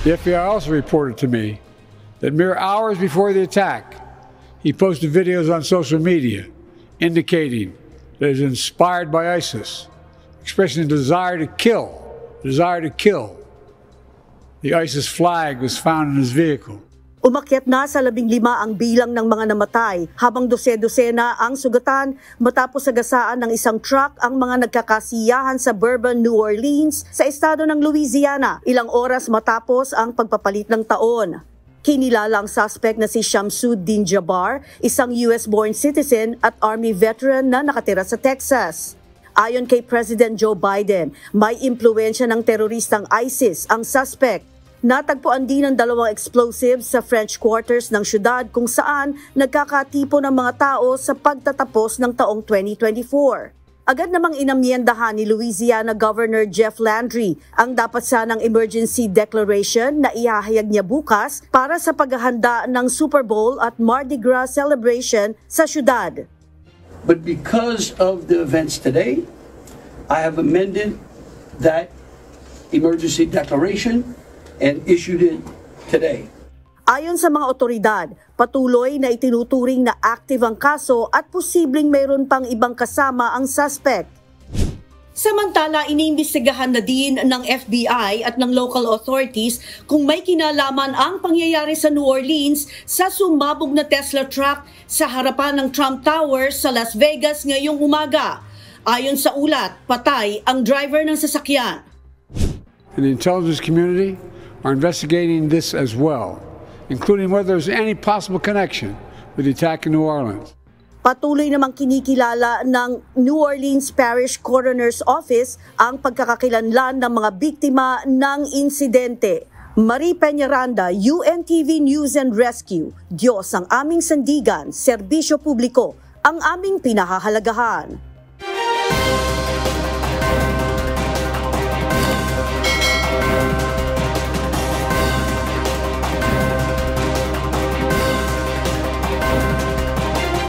The FBI also reported to me that mere hours before the attack, he posted videos on social media indicating that he was inspired by ISIS, expressing a desire to kill. The ISIS flag was found in his vehicle. Umakyat na sa 15 ang bilang ng mga namatay habang dose-dosena ang sugatan matapos sagasaan ng isang truck ang mga nagkakasiyahan sa Bourbon, New Orleans sa estado ng Louisiana ilang oras matapos ang pagpapalit ng taon. Kinilala ang suspect na si Shamsuddin Jabbar, isang US-born citizen at Army veteran na nakatira sa Texas. Ayon kay President Joe Biden, may impluwensya ng teroristang ISIS ang suspect. Natagpuan din ang 2 explosives sa French quarters ng syudad kung saan nagkakatipo ng mga tao sa pagtatapos ng taong 2024. Agad namang inamyendahan ni Louisiana Governor Jeff Landry ang dapat sanang emergency declaration na ihahayag niya bukas para sa paghahanda ng Super Bowl at Mardi Gras celebration sa syudad. But because of the events today, I have amended that emergency declaration and issued it today. Ayon sa mga otoridad, patuloy na itinuturing na active ang kaso at posibleng mayroon pang ibang kasama ang suspect. Samantala, iniimbestigahan na din ng FBI at ng local authorities kung may kinalaman ang pangyayari sa New Orleans sa sumabog na Tesla truck sa harapan ng Trump Tower sa Las Vegas ngayong umaga. Ayon sa ulat, patay ang driver ng sasakyan. And the intelligence community are investigating this as well, including whether there's any possible connection with the attack in New Orleans. Patuloy namang kinikilala ng New Orleans Parish Coroner's Office ang pagkakakilanlan ng mga biktima ng insidente. Marie Peñaranda, UNTV News and Rescue. Diyos ang aming sandigan, serbisyo publiko, ang aming pinahahalagahan.